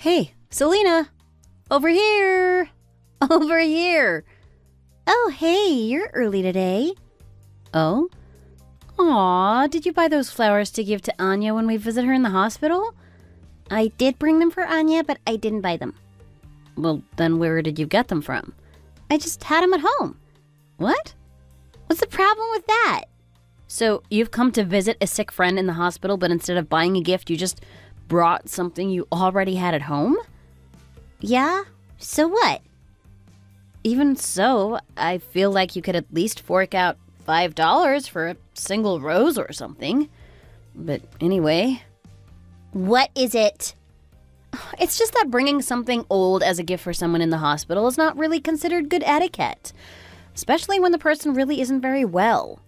Hey, Selena! Over here! Over here! Oh, hey, you're early today. Oh? Aw, did you buy those flowers to give to Anya when we visit her in the hospital? I did bring them for Anya, but I didn't buy them. Well, then where did you get them from? I just had them at home. What? What's the problem with that? So you've come to visit a sick friend in the hospital, but instead of buying a gift, you just brought something you already had at home? Yeah? So what? Even so, I feel like you could at least fork out $5 for a single rose or something. But anyway. What is it? It's just that bringing something old as a gift for someone in the hospital is not really considered good etiquette. Especially when the person really isn't very well.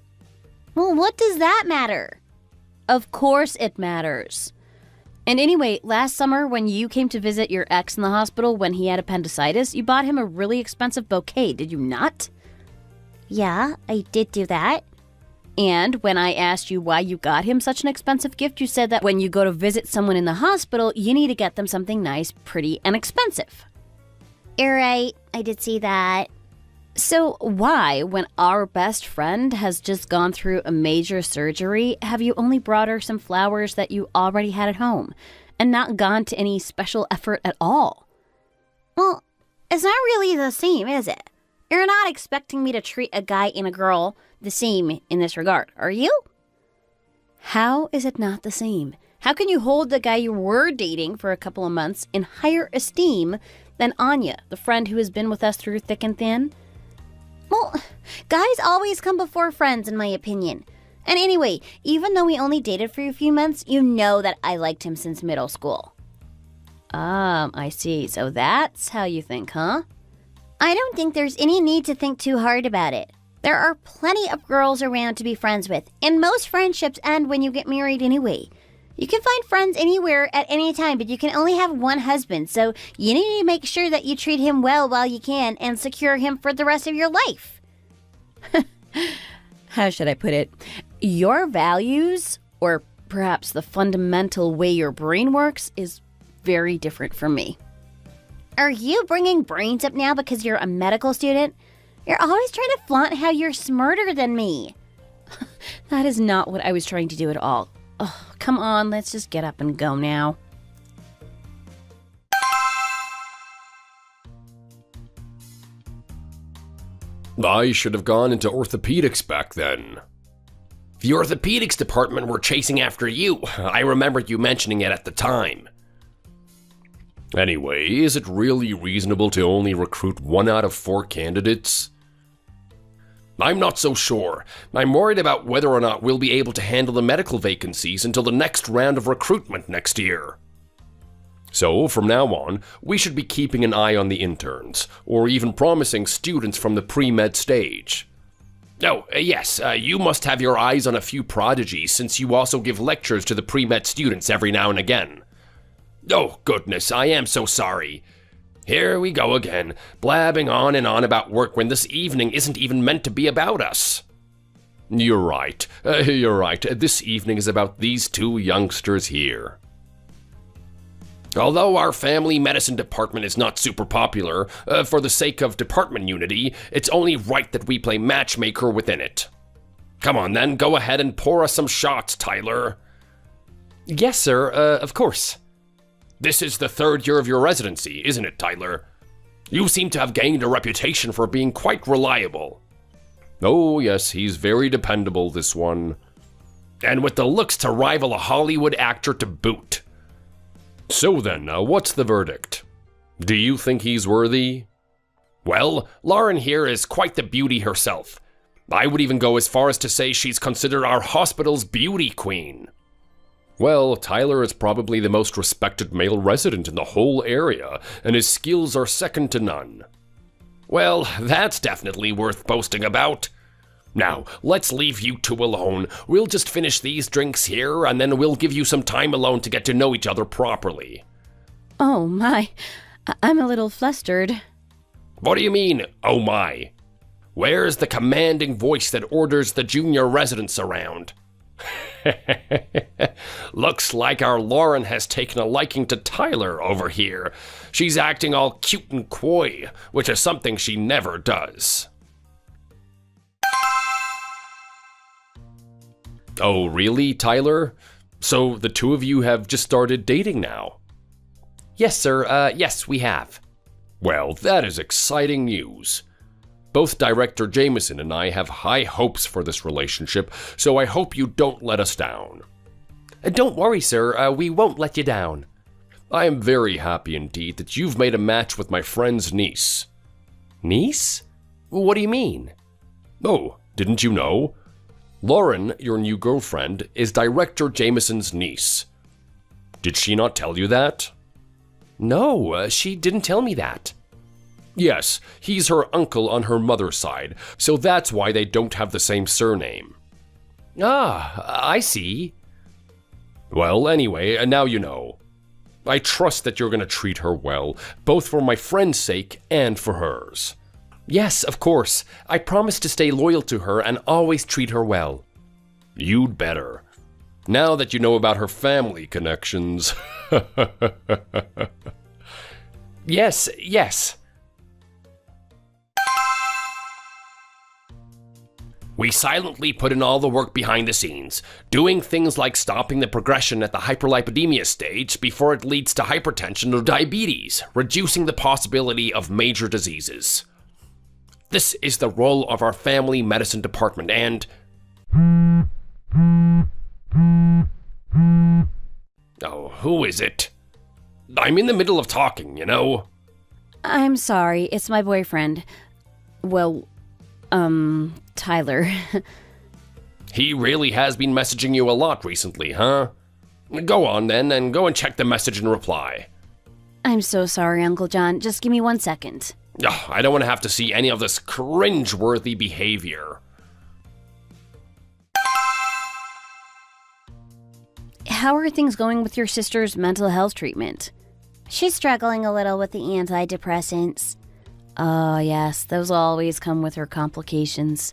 Well, what does that matter? Of course it matters. And anyway, last summer when you came to visit your ex in the hospital when he had appendicitis, you bought him a really expensive bouquet, did you not? Yeah, I did do that. And when I asked you why you got him such an expensive gift, you said that when you go to visit someone in the hospital, you need to get them something nice, pretty, and expensive. You're right, I did see that. So why, when our best friend has just gone through a major surgery, have you only brought her some flowers that you already had at home, and not gone to any special effort at all? Well, it's not really the same, is it? You're not expecting me to treat a guy and a girl the same in this regard, are you? How is it not the same? How can you hold the guy you were dating for a couple of months in higher esteem than Anya, the friend who has been with us through thick and thin? Well, guys always come before friends, in my opinion. And anyway, even though we only dated for a few months, you know that I liked him since middle school. I see. So that's how you think, huh? I don't think there's any need to think too hard about it. There are plenty of girls around to be friends with, and most friendships end when you get married anyway. You can find friends anywhere at any time, but you can only have one husband, so you need to make sure that you treat him well while you can and secure him for the rest of your life. How should I put it? Your values, or perhaps the fundamental way your brain works, is very different from me. Are you bringing brains up now because you're a medical student? You're always trying to flaunt how you're smarter than me. That is not what I was trying to do at all. Oh, come on, let's just get up and go now. I should have gone into orthopedics back then. The orthopedics department were chasing after you. I remembered you mentioning it at the time. Anyway, is it really reasonable to only recruit 1 out of 4 candidates? I'm not so sure. I'm worried about whether or not we'll be able to handle the medical vacancies until the next round of recruitment next year. So, from now on, we should be keeping an eye on the interns, or even promising students from the pre-med stage. Oh, yes, you must have your eyes on a few prodigies since you also give lectures to the pre-med students every now and again. Oh, goodness, I am so sorry. Here we go again, blabbing on and on about work when this evening isn't even meant to be about us. You're right. This evening is about these 2 youngsters here. Although our family medicine department is not super popular, for the sake of department unity, it's only right that we play matchmaker within it. Come on then, go ahead and pour us some shots, Tyler. Yes, sir, of course. This is the 3rd year of your residency, isn't it, Tyler? You seem to have gained a reputation for being quite reliable. Oh, yes, he's very dependable, this one. And with the looks to rival a Hollywood actor to boot. So then, what's the verdict? Do you think he's worthy? Well, Lauren here is quite the beauty herself. I would even go as far as to say she's considered our hospital's beauty queen. Well, Tyler is probably the most respected male resident in the whole area, and his skills are second to none. Well, that's definitely worth boasting about. Now, let's leave you 2 alone. We'll just finish these drinks here, and then we'll give you some time alone to get to know each other properly. Oh my, I'm a little flustered. What do you mean, oh my? Where's the commanding voice that orders the junior residents around? Looks like our Lauren has taken a liking to Tyler over here. She's acting all cute and coy, which is something she never does. Oh, really, Tyler? So the two of you have just started dating now? Yes, sir. Yes, we have. Well, that is exciting news. Both Director Jameson and I have high hopes for this relationship, so I hope you don't let us down. Don't worry, sir. We won't let you down. I am very happy indeed that you've made a match with my friend's niece. Niece? What do you mean? Oh, didn't you know? Lauren, your new girlfriend, is Director Jameson's niece. Did she not tell you that? No, she didn't tell me that. Yes, he's her uncle on her mother's side, so that's why they don't have the same surname. Ah, I see. Well, anyway, now you know. I trust that you're going to treat her well, both for my friend's sake and for hers. Yes, of course. I promise to stay loyal to her and always treat her well. You'd better. Now that you know about her family connections. Yes. We silently put in all the work behind the scenes, doing things like stopping the progression at the hyperlipidemia stage before it leads to hypertension or diabetes, reducing the possibility of major diseases. This is the role of our family medicine department, and... Oh, who is it? I'm in the middle of talking, you know? I'm sorry, it's my boyfriend. Well, Tyler. He really has been messaging you a lot recently, huh? Go on then, and go and check the message and reply. I'm so sorry, Uncle John. Just give me 1 second. Ugh, I don't want to have to see any of this cringe-worthy behavior. How are things going with your sister's mental health treatment? She's struggling a little with the antidepressants. Oh, yes, those always come with her complications.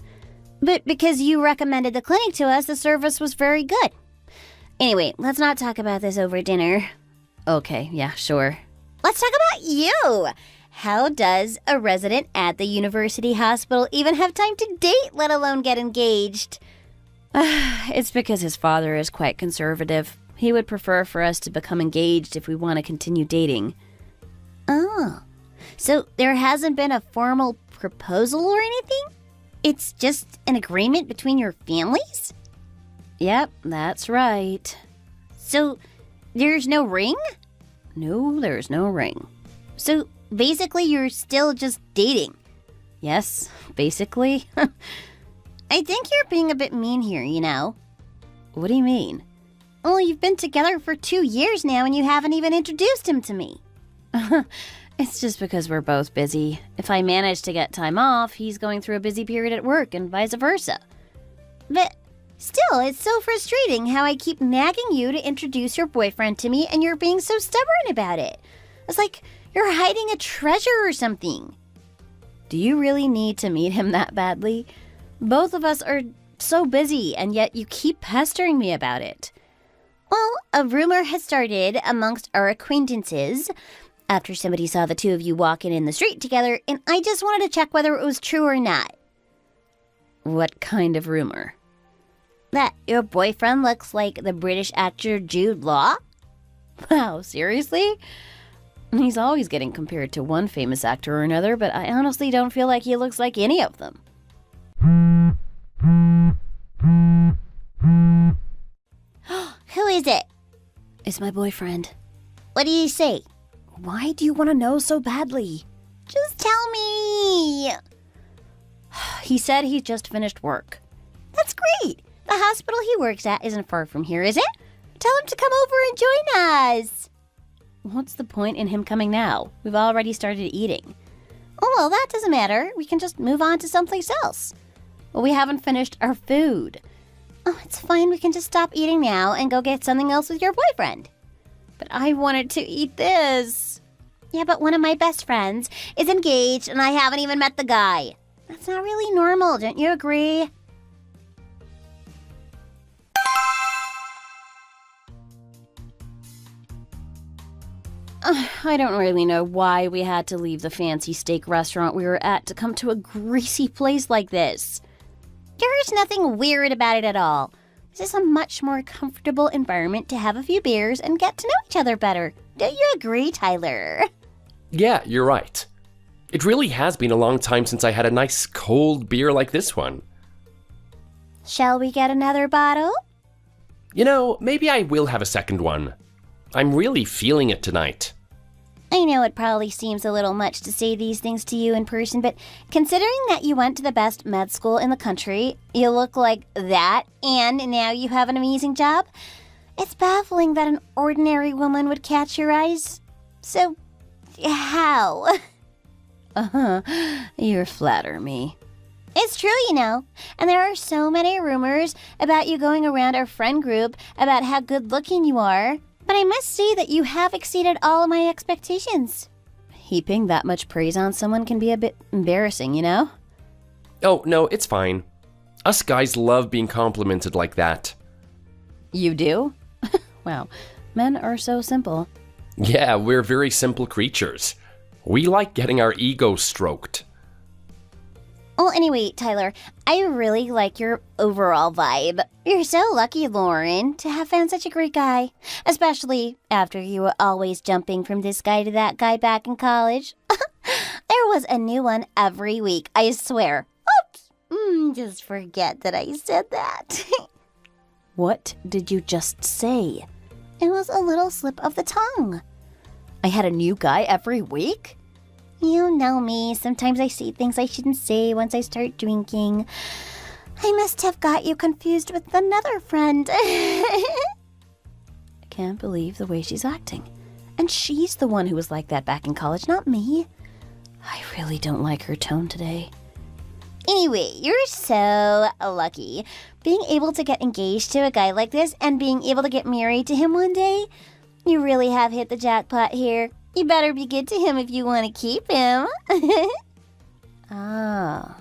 But because you recommended the clinic to us, the service was very good. Anyway, let's not talk about this over dinner. Okay, yeah, sure. Let's talk about you. How does a resident at the university hospital even have time to date, let alone get engaged? It's because his father is quite conservative. He would prefer for us to become engaged if we want to continue dating. Oh, so there hasn't been a formal proposal or anything? It's just an agreement between your families? Yep, that's right. So there's no ring? No, there's no ring. So basically you're still just dating? Yes, basically. I think you're being a bit mean here, you know. What do you mean? Well, you've been together for 2 years now and you haven't even introduced him to me. It's just because we're both busy. If I manage to get time off, he's going through a busy period at work and vice versa. But still, it's so frustrating how I keep nagging you to introduce your boyfriend to me and you're being so stubborn about it. It's like you're hiding a treasure or something. Do you really need to meet him that badly? Both of us are so busy, and yet you keep pestering me about it. Well, a rumor has started amongst our acquaintances after somebody saw the two of you walking in the street together, and I just wanted to check whether it was true or not. What kind of rumor? That your boyfriend looks like the British actor Jude Law? Wow, seriously? He's always getting compared to one famous actor or another, but I honestly don't feel like he looks like any of them. Who is it? It's my boyfriend. What did he say? Why do you want to know so badly? Just tell me. He said he just finished work. That's great. The hospital he works at isn't far from here, is it? Tell him to come over and join us. What's the point in him coming now? We've already started eating. Oh, well, that doesn't matter. We can just move on to someplace else. Well, we haven't finished our food. Oh, it's fine. We can just stop eating now and go get something else with your boyfriend. But I wanted to eat this. Yeah, but one of my best friends is engaged and I haven't even met the guy. That's not really normal, don't you agree? I don't really know why we had to leave the fancy steak restaurant we were at to come to a greasy place like this. There's nothing weird about it at all. This is a much more comfortable environment to have a few beers and get to know each other better. Don't you agree, Tyler? Yeah, you're right. It really has been a long time since I had a nice cold beer like this one. Shall we get another bottle? You know, maybe I will have a second one. I'm really feeling it tonight. I know it probably seems a little much to say these things to you in person, but considering that you went to the best med school in the country, you look like that, and now you have an amazing job, it's baffling that an ordinary woman would catch your eyes. So, how? You flatter me. It's true, you know. And there are so many rumors about you going around our friend group about how good looking you are. But I must say that you have exceeded all of my expectations. Heaping that much praise on someone can be a bit embarrassing, you know? Oh, no, it's fine. Us guys love being complimented like that. You do? Wow, men are so simple. Yeah, we're very simple creatures. We like getting our ego stroked. Well, anyway, Tyler, I really like your overall vibe. You're so lucky, Lauren, to have found such a great guy. Especially after you were always jumping from this guy to that guy back in college. There was a new one every week, I swear. Oops! Just forget that I said that. What did you just say? It was a little slip of the tongue. I had a new guy every week? You know me. Sometimes I say things I shouldn't say once I start drinking. I must have got you confused with another friend. I can't believe the way she's acting. And she's the one who was like that back in college, not me. I really don't like her tone today. Anyway, you're so lucky. Being able to get engaged to a guy like this and being able to get married to him one day, you really have hit the jackpot here. You better be good to him if you want to keep him. Ah,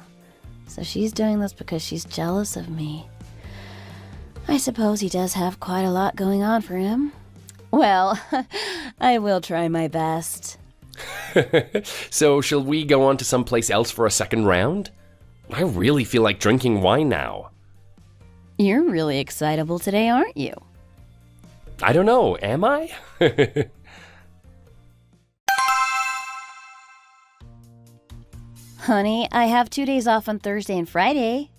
so she's doing this because she's jealous of me. I suppose he does have quite a lot going on for him. Well, I will try my best. So, shall we go on to someplace else for a second round? I really feel like drinking wine now. You're really excitable today, aren't you? I don't know, am I? Honey, I have 2 days off on Thursday and Friday.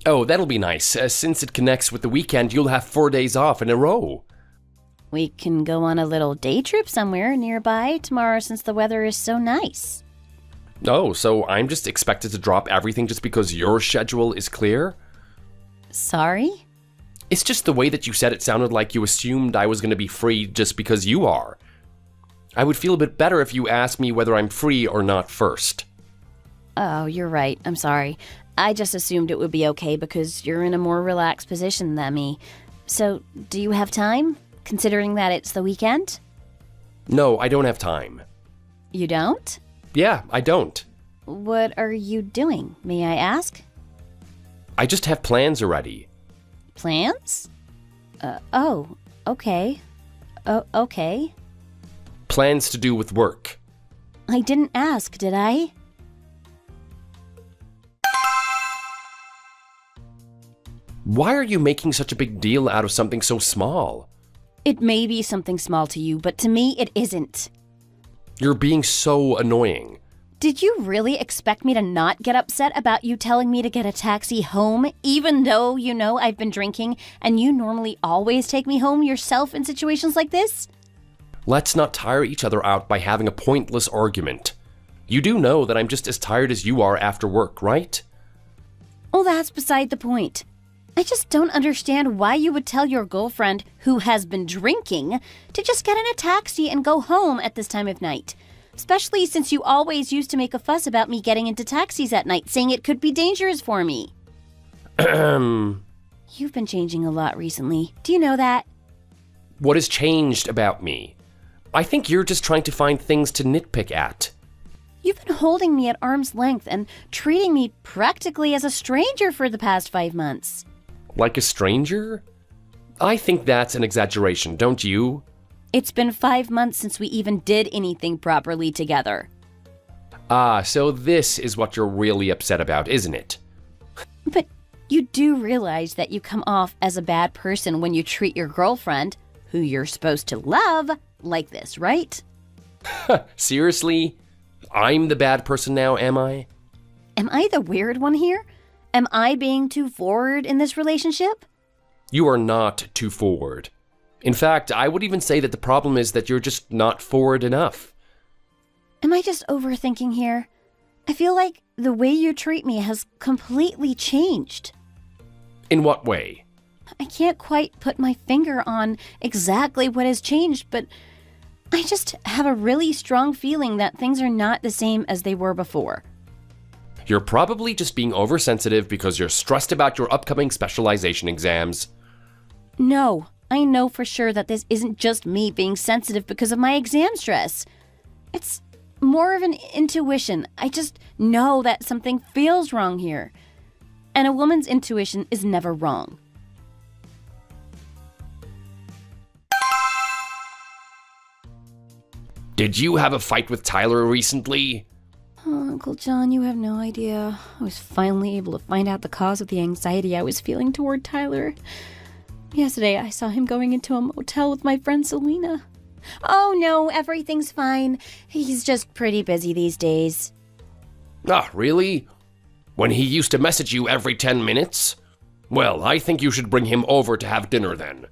Oh, that'll be nice. Since it connects with the weekend, you'll have 4 days off in a row. We can go on a little day trip somewhere nearby tomorrow since the weather is so nice. Oh, so I'm just expected to drop everything just because your schedule is clear? Sorry? It's just the way that you said it sounded like you assumed I was going to be free just because you are. I would feel a bit better if you asked me whether I'm free or not first. Oh, you're right. I'm sorry. I just assumed it would be okay because you're in a more relaxed position than me. So, do you have time, considering that it's the weekend? No, I don't have time. You don't? Yeah, I don't. What are you doing, may I ask? I just have plans already. Plans? Oh, okay. Okay. Plans to do with work. I didn't ask, did I? Why are you making such a big deal out of something so small? It may be something small to you, but to me it isn't. You're being so annoying. Did you really expect me to not get upset about you telling me to get a taxi home, even though you know I've been drinking and you normally always take me home yourself in situations like this? Let's not tire each other out by having a pointless argument. You do know that I'm just as tired as you are after work, right? Well, that's beside the point. I just don't understand why you would tell your girlfriend, who has been drinking, to just get in a taxi and go home at this time of night. Especially since you always used to make a fuss about me getting into taxis at night, saying it could be dangerous for me. You've been changing a lot recently. Do you know that? What has changed about me? I think you're just trying to find things to nitpick at. You've been holding me at arm's length and treating me practically as a stranger for the past 5 months. Like a stranger? I think that's an exaggeration, don't you? It's been 5 months since we even did anything properly together. Ah, so this is what you're really upset about, isn't it? But you do realize that you come off as a bad person when you treat your girlfriend, who you're supposed to love, like this, right? Seriously? I'm the bad person now, am I? Am I the weird one here? Am I being too forward in this relationship? You are not too forward. In fact, I would even say that the problem is that you're just not forward enough. Am I just overthinking here? I feel like the way you treat me has completely changed. In what way? I can't quite put my finger on exactly what has changed, but I just have a really strong feeling that things are not the same as they were before. You're probably just being oversensitive because you're stressed about your upcoming specialization exams. No, I know for sure that this isn't just me being sensitive because of my exam stress. It's more of an intuition. I just know that something feels wrong here. And a woman's intuition is never wrong. Did you have a fight with Tyler recently? Oh, Uncle John, you have no idea. I was finally able to find out the cause of the anxiety I was feeling toward Tyler. Yesterday, I saw him going into a motel with my friend Selena. Oh no, everything's fine. He's just pretty busy these days. Ah, really? When he used to message you every 10 minutes? Well, I think you should bring him over to have dinner then.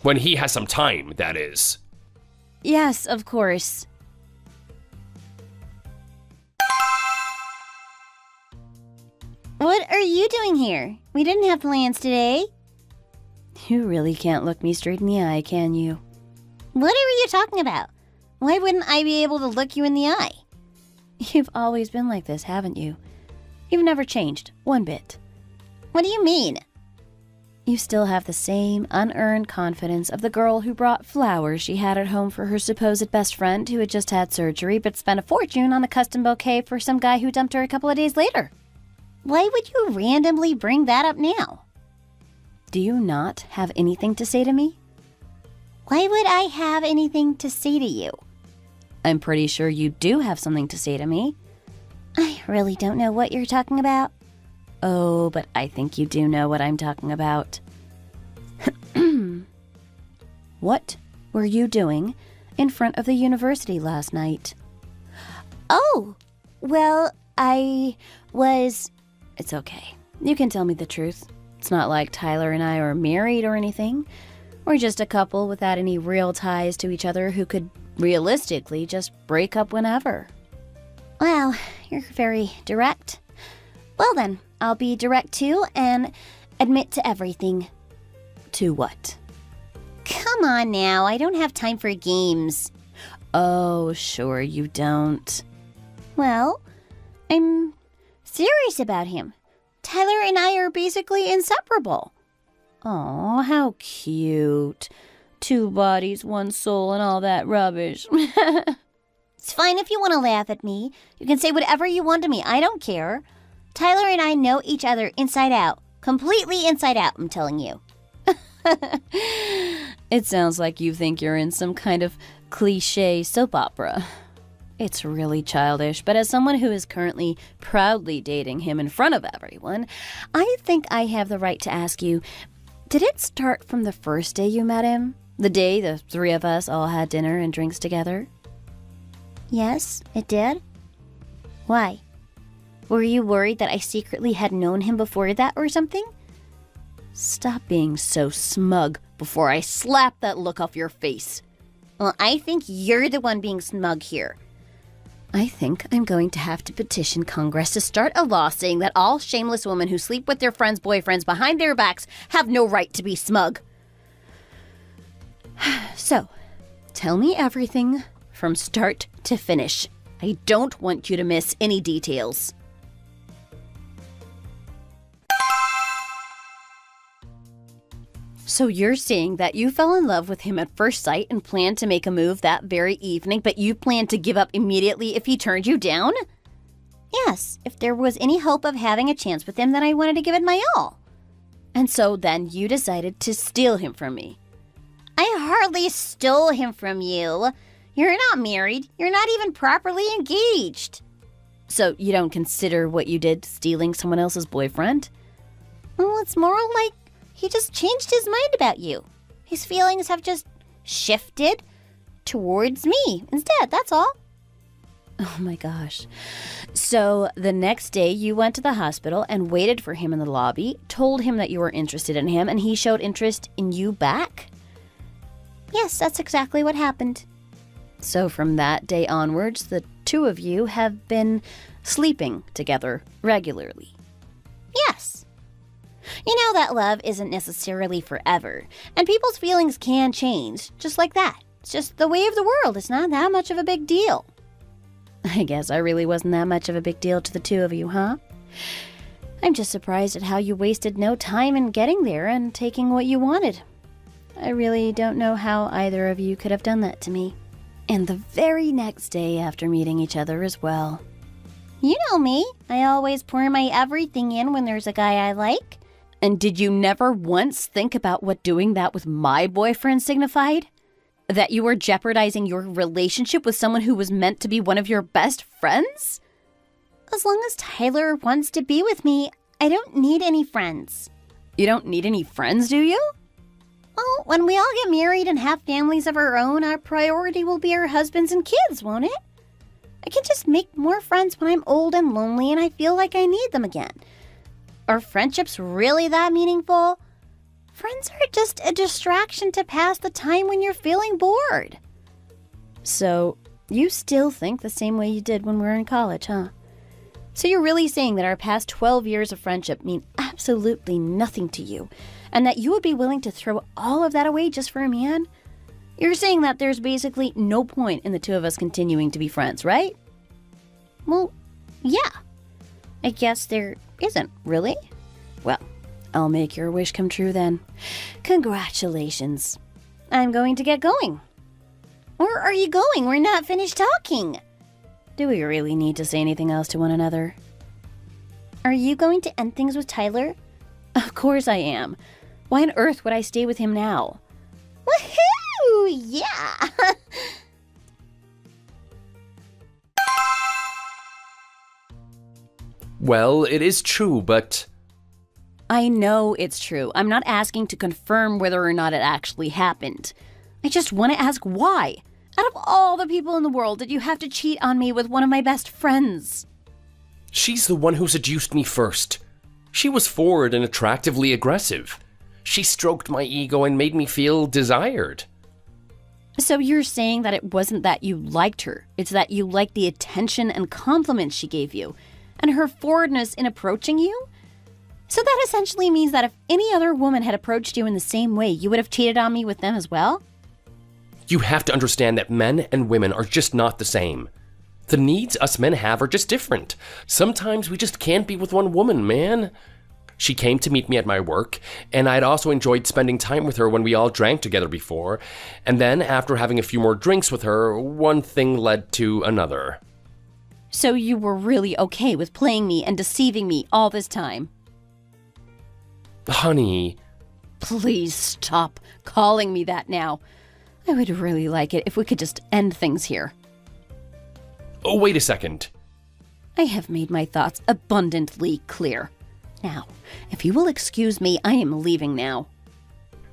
When he has some time, that is. Yes, of course. What are you doing here? We didn't have plans today. You really can't look me straight in the eye, can you? What are you talking about? Why wouldn't I be able to look you in the eye? You've always been like this, haven't you? You've never changed, one bit. What do you mean? You still have the same unearned confidence of the girl who brought flowers she had at home for her supposed best friend who had just had surgery but spent a fortune on a custom bouquet for some guy who dumped her a couple of days later. Why would you randomly bring that up now? Do you not have anything to say to me? Why would I have anything to say to you? I'm pretty sure you do have something to say to me. I really don't know what you're talking about. Oh, but I think you do know what I'm talking about. What were you doing in front of the university last night? Oh, well, I was... It's okay. You can tell me the truth. It's not like Tyler and I are married or anything. We're just a couple without any real ties to each other who could realistically just break up whenever. Well, you're very direct. Well then, I'll be direct too and admit to everything. To what? Come on now, I don't have time for games. Oh, sure you don't. Well, I'm serious about him. Tyler and I are basically inseparable. Aw, how cute. 2 bodies, 1 soul, and all that rubbish. It's fine if you want to laugh at me. You can say whatever you want to me. I don't care. Tyler and I know each other inside out. Completely inside out, I'm telling you. It sounds like you think you're in some kind of cliche soap opera. It's really childish, but as someone who is currently proudly dating him in front of everyone, I think I have the right to ask you, did it start from the first day you met him? The day the 3 of us all had dinner and drinks together? Yes, it did. Why? Were you worried that I secretly had known him before that or something? Stop being so smug before I slap that look off your face. Well, I think you're the one being smug here. I think I'm going to have to petition Congress to start a law saying that all shameless women who sleep with their friends' boyfriends behind their backs have no right to be smug. So, tell me everything from start to finish. I don't want you to miss any details. So you're saying that you fell in love with him at first sight and planned to make a move that very evening, but you planned to give up immediately if he turned you down? Yes, if there was any hope of having a chance with him, then I wanted to give it my all. And so then you decided to steal him from me. I hardly stole him from you. You're not married. You're not even properly engaged. So you don't consider what you did stealing someone else's boyfriend? Well, it's more like he just changed his mind about you. His feelings have just shifted towards me instead, that's all. Oh my gosh. So the next day you went to the hospital and waited for him in the lobby, told him that you were interested in him, and he showed interest in you back? Yes, that's exactly what happened. So from that day onwards, the two of you have been sleeping together regularly. Yes. You know that love isn't necessarily forever, and people's feelings can change, just like that. It's just the way of the world. It's not that much of a big deal. I guess I really wasn't that much of a big deal to the two of you, huh? I'm just surprised at how you wasted no time in getting there and taking what you wanted. I really don't know how either of you could have done that to me. And the very next day after meeting each other as well. You know me. I always pour my everything in when there's a guy I like. And did you never once think about what doing that with my boyfriend signified? That you were jeopardizing your relationship with someone who was meant to be one of your best friends? As long as Tyler wants to be with me, I don't need any friends. You don't need any friends, do you? Well, when we all get married and have families of our own, our priority will be our husbands and kids, won't it? I can just make more friends when I'm old and lonely and I feel like I need them again. Are friendships really that meaningful? Friends are just a distraction to pass the time when you're feeling bored. So, you still think the same way you did when we were in college, huh? So you're really saying that our past 12 years of friendship mean absolutely nothing to you, and that you would be willing to throw all of that away just for a man? You're saying that there's basically no point in the two of us continuing to be friends, right? Well, yeah. I guess there isn't, really. Well, I'll make your wish come true then. Congratulations. I'm going to get going. Where are you going? We're not finished talking. Do we really need to say anything else to one another? Are you going to end things with Tyler? Of course I am. Why on earth would I stay with him now? Woohoo! Yeah! Well, it is true, but... I know it's true. I'm not asking to confirm whether or not it actually happened. I just want to ask why. Out of all the people in the world, did you have to cheat on me with one of my best friends? She's the one who seduced me first. She was forward and attractively aggressive. She stroked my ego and made me feel desired. So you're saying that it wasn't that you liked her. It's that you liked the attention and compliments she gave you, and her forwardness in approaching you? So that essentially means that if any other woman had approached you in the same way, you would have cheated on me with them as well? You have to understand that men and women are just not the same. The needs us men have are just different. Sometimes we just can't be with one woman, man. She came to meet me at my work, and I'd also enjoyed spending time with her when we all drank together before. And then, after having a few more drinks with her, one thing led to another. So you were really okay with playing me and deceiving me all this time? Honey. Please stop calling me that now. I would really like it if we could just end things here. Oh, wait a second. I have made my thoughts abundantly clear. Now, if you will excuse me, I am leaving now.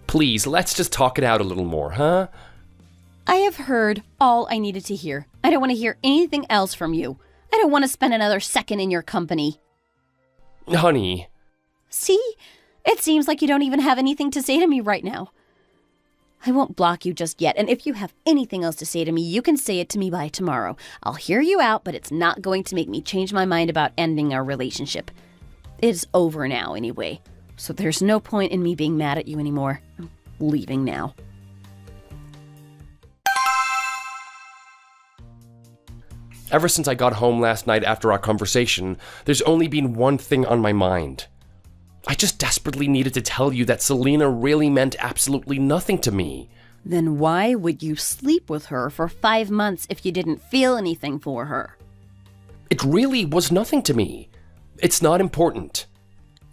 Please, let's just talk it out a little more, huh? I have heard all I needed to hear. I don't want to hear anything else from you. I don't want to spend another second in your company. Honey. See? It seems like you don't even have anything to say to me right now. I won't block you just yet, and if you have anything else to say to me, you can say it to me by tomorrow. I'll hear you out, but it's not going to make me change my mind about ending our relationship. It's over now, anyway, so there's no point in me being mad at you anymore. I'm leaving now. Ever since I got home last night after our conversation, there's only been one thing on my mind. I just desperately needed to tell you that Selena really meant absolutely nothing to me. Then why would you sleep with her for 5 months if you didn't feel anything for her? It really was nothing to me. It's not important.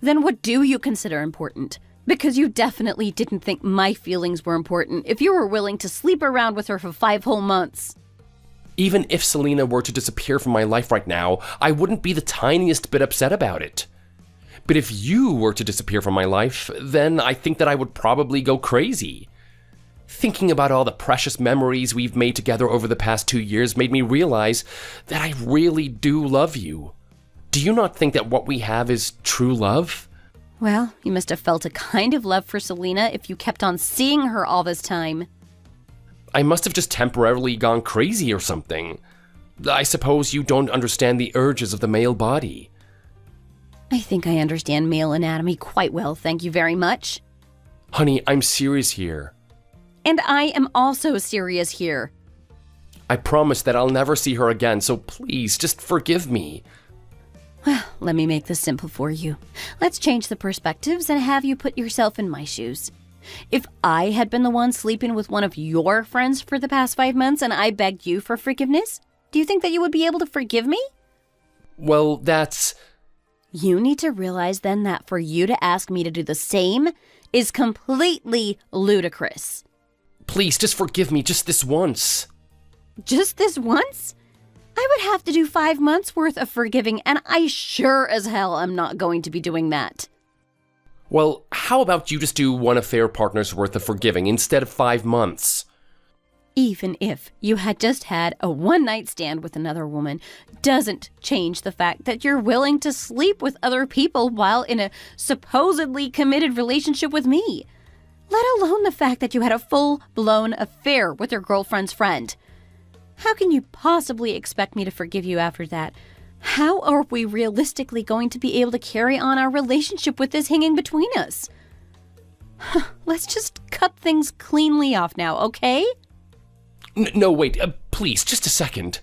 Then what do you consider important? Because you definitely didn't think my feelings were important if you were willing to sleep around with her for 5 whole months. Even if Selena were to disappear from my life right now, I wouldn't be the tiniest bit upset about it. But if you were to disappear from my life, then I think that I would probably go crazy. Thinking about all the precious memories we've made together over the past 2 years made me realize that I really do love you. Do you not think that what we have is true love? Well, you must have felt a kind of love for Selena if you kept on seeing her all this time. I must have just temporarily gone crazy or something. I suppose you don't understand the urges of the male body. I think I understand male anatomy quite well, thank you very much. Honey, I'm serious here. And I am also serious here. I promise that I'll never see her again, so please, just forgive me. Well, let me make this simple for you. Let's change the perspectives and have you put yourself in my shoes. If I had been the one sleeping with one of your friends for the past 5 months and I begged you for forgiveness, do you think that you would be able to forgive me? Well, that's... You need to realize then that for you to ask me to do the same is completely ludicrous. Please, just forgive me just this once. Just this once? I would have to do 5 months worth of forgiving, and I sure as hell am not going to be doing that. Well, how about you just do one affair partner's worth of forgiving instead of 5 months? Even if you had just had a one-night stand with another woman, doesn't change the fact that you're willing to sleep with other people while in a supposedly committed relationship with me. Let alone the fact that you had a full-blown affair with your girlfriend's friend. How can you possibly expect me to forgive you after that? How are we realistically going to be able to carry on our relationship with this hanging between us? Let's just cut things cleanly off now, okay? No, wait, please, just a second.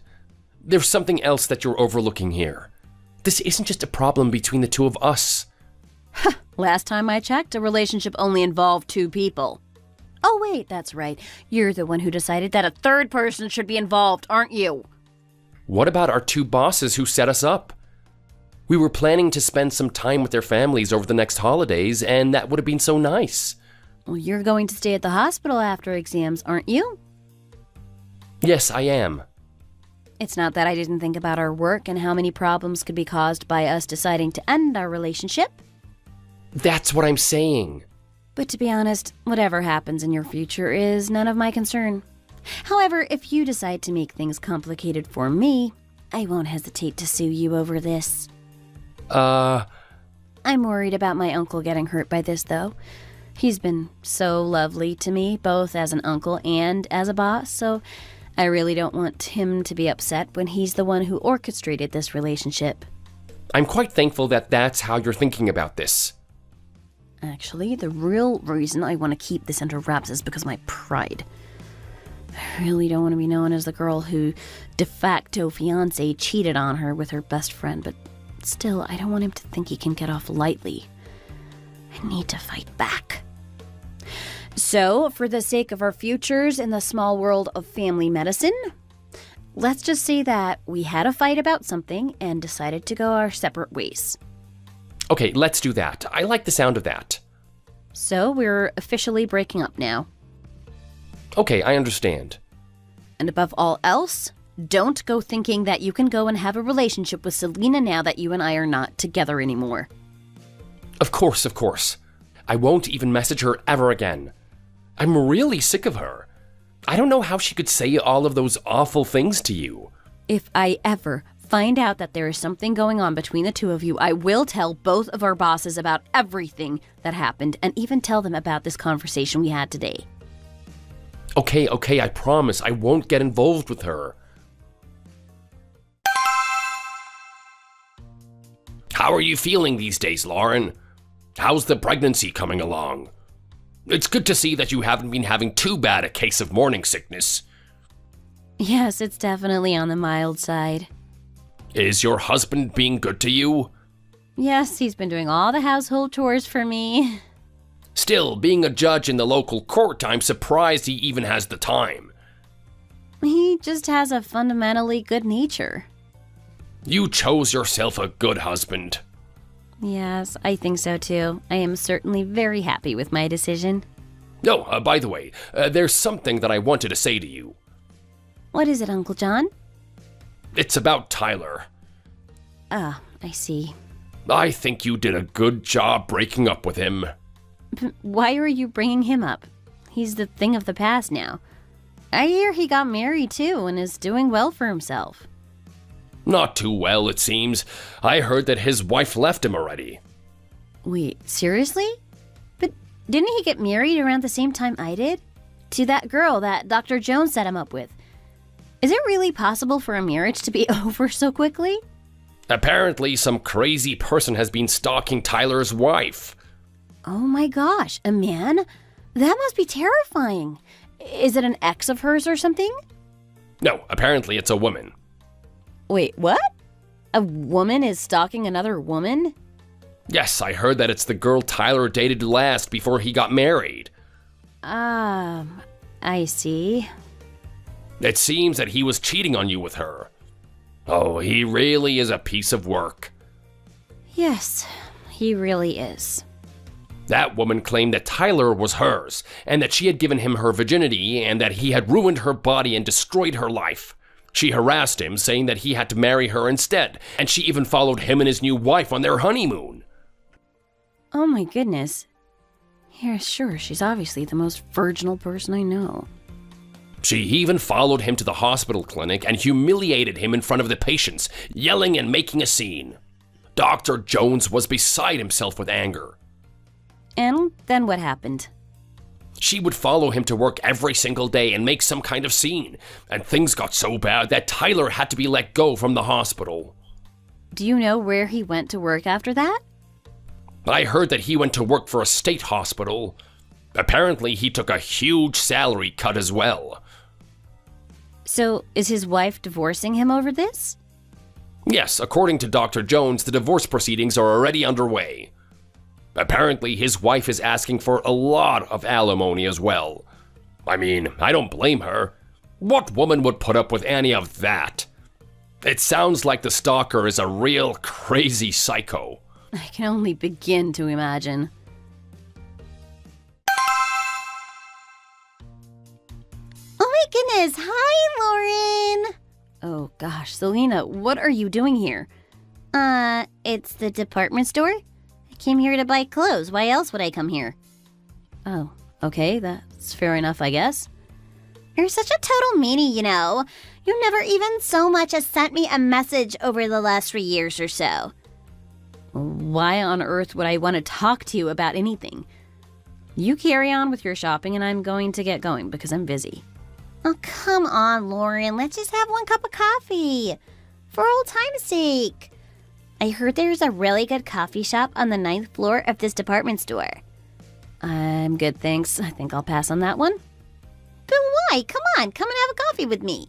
There's something else that you're overlooking here. This isn't just a problem between the two of us. Last time I checked, a relationship only involved 2 people. Oh wait, that's right. You're the one who decided that a third person should be involved, aren't you? What about our 2 bosses who set us up? We were planning to spend some time with their families over the next holidays, and that would have been so nice. Well, you're going to stay at the hospital after exams, aren't you? Yes, I am. It's not that I didn't think about our work and how many problems could be caused by us deciding to end our relationship. That's what I'm saying. But to be honest, whatever happens in your future is none of my concern. However, if you decide to make things complicated for me, I won't hesitate to sue you over this. I'm worried about my uncle getting hurt by this, though. He's been so lovely to me, both as an uncle and as a boss, so I really don't want him to be upset when he's the one who orchestrated this relationship. I'm quite thankful that that's how you're thinking about this. Actually, the real reason I want to keep this under wraps is because of my pride. I really don't want to be known as the girl who de facto fiancé cheated on her with her best friend, but still, I don't want him to think he can get off lightly. I need to fight back. So, for the sake of our futures in the small world of family medicine, let's just say that we had a fight about something and decided to go our separate ways. Okay, let's do that. I like the sound of that. So, we're officially breaking up now. Okay, I understand. And above all else, don't go thinking that you can go and have a relationship with Selena now that you and I are not together anymore. Of course, of course. I won't even message her ever again. I'm really sick of her. I don't know how she could say all of those awful things to you. If I ever find out that there is something going on between the 2 of you, I will tell both of our bosses about everything that happened and even tell them about this conversation we had today. Okay, I promise I won't get involved with her. How are you feeling these days, Lauren? How's the pregnancy coming along? It's good to see that you haven't been having too bad a case of morning sickness. Yes, it's definitely on the mild side. Is your husband being good to you? Yes, he's been doing all the household chores for me. Still, being a judge in the local court, I'm surprised he even has the time. He just has a fundamentally good nature. You chose yourself a good husband. Yes, I think so too. I am certainly very happy with my decision. Oh, by the way, there's something that I wanted to say to you. What is it, Uncle John? It's about Tyler. Ah, I see. I think you did a good job breaking up with him. Why are you bringing him up? He's the thing of the past now. I hear he got married too and is doing well for himself. Not too well, it seems. I heard that his wife left him already. Wait, seriously? But didn't he get married around the same time I did? To that girl that Dr. Jones set him up with. Is it really possible for a marriage to be over so quickly? Apparently, some crazy person has been stalking Tyler's wife. Oh my gosh, a man? That must be terrifying. Is it an ex of hers or something? No, apparently it's a woman. Wait, what? A woman is stalking another woman? Yes, I heard that it's the girl Tyler dated last before he got married. I see. It seems that he was cheating on you with her. Oh, he really is a piece of work. Yes, he really is. That woman claimed that Tyler was hers, and that she had given him her virginity, and that he had ruined her body and destroyed her life. She harassed him, saying that he had to marry her instead, and she even followed him and his new wife on their honeymoon. Oh my goodness. Yeah, sure, she's obviously the most virginal person I know. She even followed him to the hospital clinic and humiliated him in front of the patients, yelling and making a scene. Dr. Jones was beside himself with anger. And then what happened? She would follow him to work every single day and make some kind of scene, and things got so bad that Tyler had to be let go from the hospital. Do you know where he went to work after that? I heard that he went to work for a state hospital. Apparently, he took a huge salary cut as well. So, is his wife divorcing him over this? Yes, according to Dr. Jones, the divorce proceedings are already underway. Apparently, his wife is asking for a lot of alimony as well. I mean, I don't blame her. What woman would put up with any of that? It sounds like the stalker is a real crazy psycho. I can only begin to imagine. Oh my goodness. Hi, Lauren. Oh gosh, Selena, what are you doing here? It's the department store. I came here to buy clothes. Why else would I come here? Oh, okay, that's fair enough, I guess. You're such a total meanie, you know. You never even so much as sent me a message over the last 3 years or so. Why on earth would I want to talk to you about anything? You carry on with your shopping and I'm going to get going because I'm busy. Oh, come on, Lauren. Let's just have one cup of coffee. For old time's sake. I heard there's a really good coffee shop on the 9th floor of this department store. I'm good, thanks. I think I'll pass on that one. But why? Come on, come and have a coffee with me.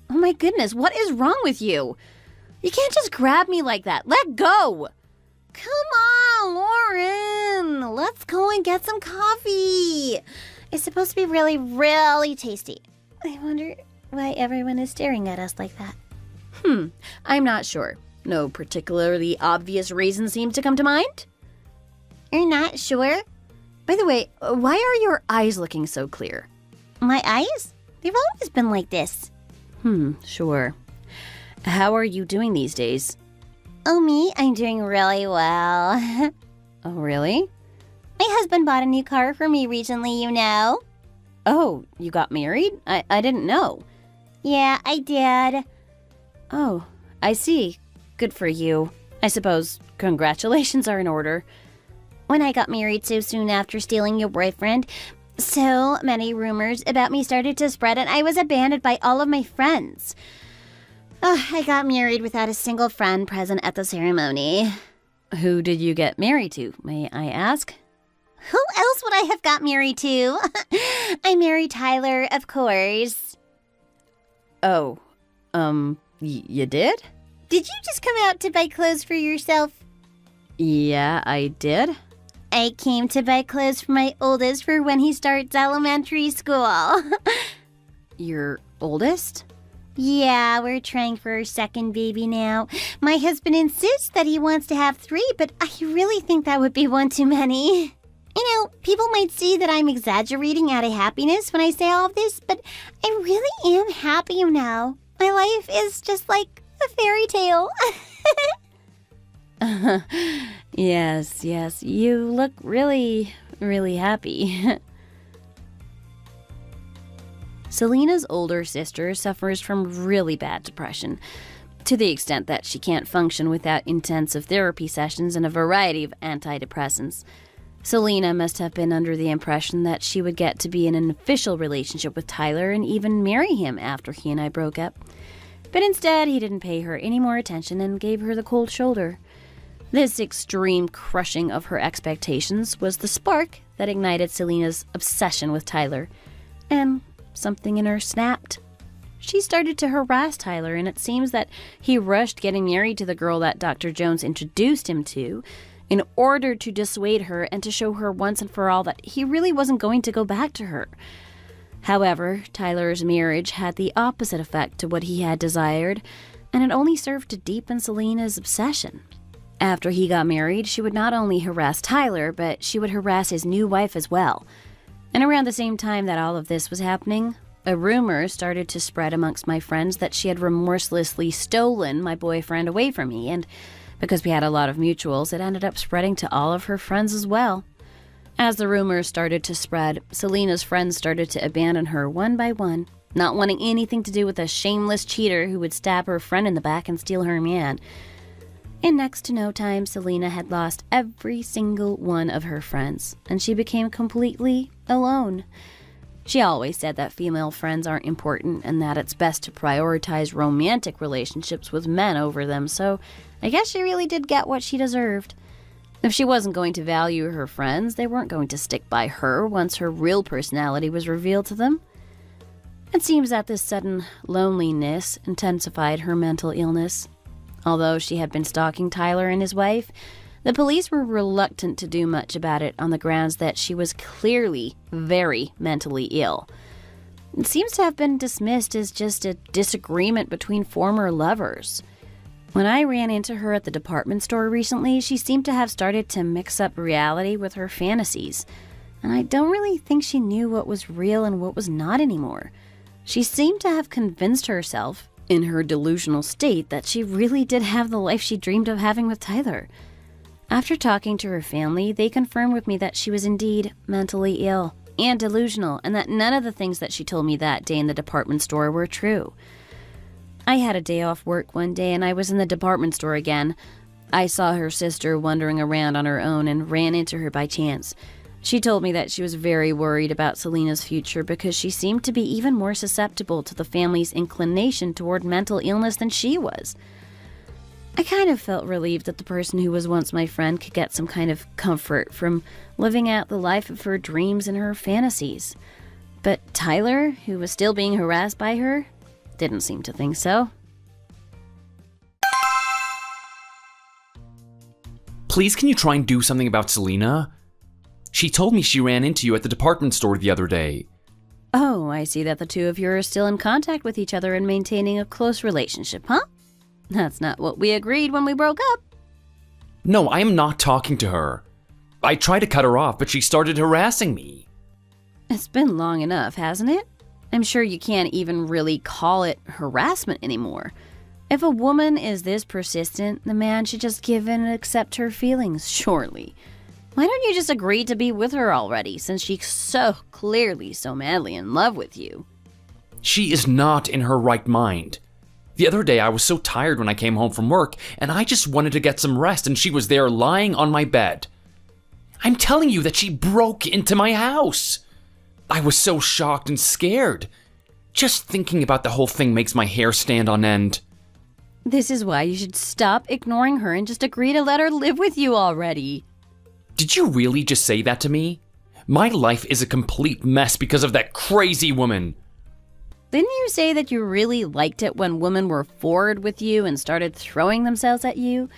Oh my goodness, what is wrong with you? You can't just grab me like that. Let go! Come on, Lauren. Let's go and get some coffee. It's supposed to be really, really tasty. I wonder why everyone is staring at us like that. I'm not sure. No particularly obvious reason seems to come to mind. You're not sure? By the way, why are your eyes looking so clear? My eyes? They've always been like this. Sure. How are you doing these days? Oh, me? I'm doing really well. Oh, really? My husband bought a new car for me recently, you know. Oh, you got married? I didn't know. Yeah, I did. Oh, I see. Good for you. I suppose congratulations are in order. When I got married so soon after stealing your boyfriend, so many rumors about me started to spread and I was abandoned by all of my friends. I got married without a single friend present at the ceremony. Who did you get married to, may I ask? Who else would I have got married to? I married Tyler, of course. Oh, you did? Did you just come out to buy clothes for yourself? Yeah, I did. I came to buy clothes for my oldest for when he starts elementary school. Your oldest? Yeah, we're trying for our second baby now. My husband insists that he wants to have 3, but I really think that would be one too many. You know, people might see that I'm exaggerating out of happiness when I say all of this, but I really am happy now. My life is just like a fairy tale. Yes, you look really, really happy. Selena's older sister suffers from really bad depression, to the extent that she can't function without intensive therapy sessions and a variety of antidepressants. Selena must have been under the impression that she would get to be in an official relationship with Tyler and even marry him after he and I broke up. But instead, he didn't pay her any more attention and gave her the cold shoulder. This extreme crushing of her expectations was the spark that ignited Selena's obsession with Tyler. And something in her snapped. She started to harass Tyler, and it seems that he rushed getting married to the girl that Dr. Jones introduced him to in order to dissuade her and to show her once and for all that he really wasn't going to go back to her. However, Tyler's marriage had the opposite effect to what he had desired, and it only served to deepen Selena's obsession. After he got married, she would not only harass Tyler, but she would harass his new wife as well. And around the same time that all of this was happening, a rumor started to spread amongst my friends that she had remorselessly stolen my boyfriend away from me, and because we had a lot of mutuals, it ended up spreading to all of her friends as well. As the rumors started to spread, Selena's friends started to abandon her one by one, not wanting anything to do with a shameless cheater who would stab her friend in the back and steal her man. In next to no time, Selena had lost every single one of her friends, and she became completely alone. She always said that female friends aren't important and that it's best to prioritize romantic relationships with men over them, so I guess she really did get what she deserved. If she wasn't going to value her friends, they weren't going to stick by her once her real personality was revealed to them. It seems that this sudden loneliness intensified her mental illness. Although she had been stalking Tyler and his wife, the police were reluctant to do much about it on the grounds that she was clearly very mentally ill. It seems to have been dismissed as just a disagreement between former lovers. When I ran into her at the department store recently, she seemed to have started to mix up reality with her fantasies, and I don't really think she knew what was real and what was not anymore. She seemed to have convinced herself, in her delusional state, that she really did have the life she dreamed of having with Tyler. After talking to her family, they confirmed with me that she was indeed mentally ill and delusional, and that none of the things that she told me that day in the department store were true. I had a day off work one day and I was in the department store again. I saw her sister wandering around on her own and ran into her by chance. She told me that she was very worried about Selena's future because she seemed to be even more susceptible to the family's inclination toward mental illness than she was. I kind of felt relieved that the person who was once my friend could get some kind of comfort from living out the life of her dreams and her fantasies. But Tyler, who was still being harassed by her, didn't seem to think so. Please, can you try and do something about Selena? She told me she ran into you at the department store the other day. Oh, I see that the two of you are still in contact with each other and maintaining a close relationship, huh? That's not what we agreed when we broke up. No, I am not talking to her. I tried to cut her off, but she started harassing me. It's been long enough, hasn't it? I'm sure you can't even really call it harassment anymore. If a woman is this persistent, the man should just give in and accept her feelings, surely. Why don't you just agree to be with her already, since she's so clearly so madly in love with you? She is not in her right mind. The other day I was so tired when I came home from work, and I just wanted to get some rest, and she was there lying on my bed. I'm telling you that she broke into my house. I was so shocked and scared. Just thinking about the whole thing makes my hair stand on end. This is why you should stop ignoring her and just agree to let her live with you already. Did you really just say that to me? My life is a complete mess because of that crazy woman. Didn't you say that you really liked it when women were forward with you and started throwing themselves at you?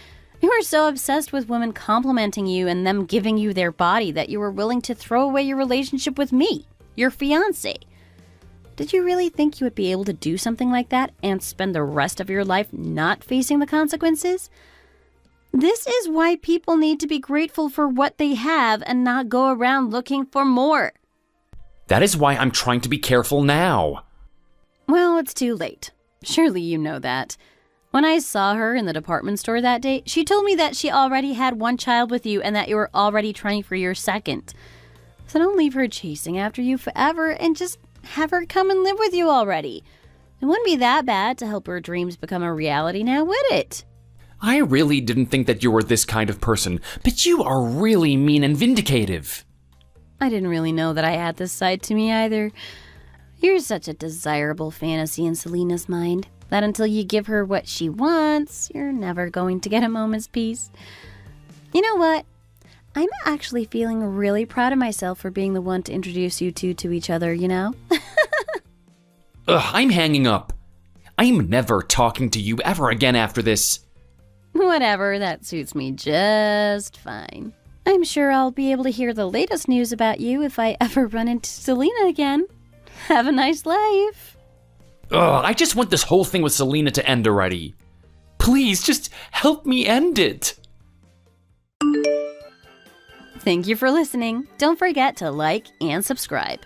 You were so obsessed with women complimenting you and them giving you their body that you were willing to throw away your relationship with me, your fiancé. Did you really think you would be able to do something like that and spend the rest of your life not facing the consequences? This is why people need to be grateful for what they have and not go around looking for more. That is why I'm trying to be careful now. Well, it's too late. Surely you know that. When I saw her in the department store that day, she told me that she already had one child with you and that you were already trying for your second. So don't leave her chasing after you forever and just have her come and live with you already. It wouldn't be that bad to help her dreams become a reality now, would it? I really didn't think that you were this kind of person, but you are really mean and vindicative. I didn't really know that I had this side to me either. You're such a desirable fantasy in Selena's mind that until you give her what she wants, you're never going to get a moment's peace. You know what? I'm actually feeling really proud of myself for being the one to introduce you two to each other, you know? Ugh, I'm hanging up. I'm never talking to you ever again after this. Whatever, that suits me just fine. I'm sure I'll be able to hear the latest news about you if I ever run into Selena again. Have a nice life. Ugh, I just want this whole thing with Selena to end already. Please, just help me end it. Thank you for listening. Don't forget to like and subscribe.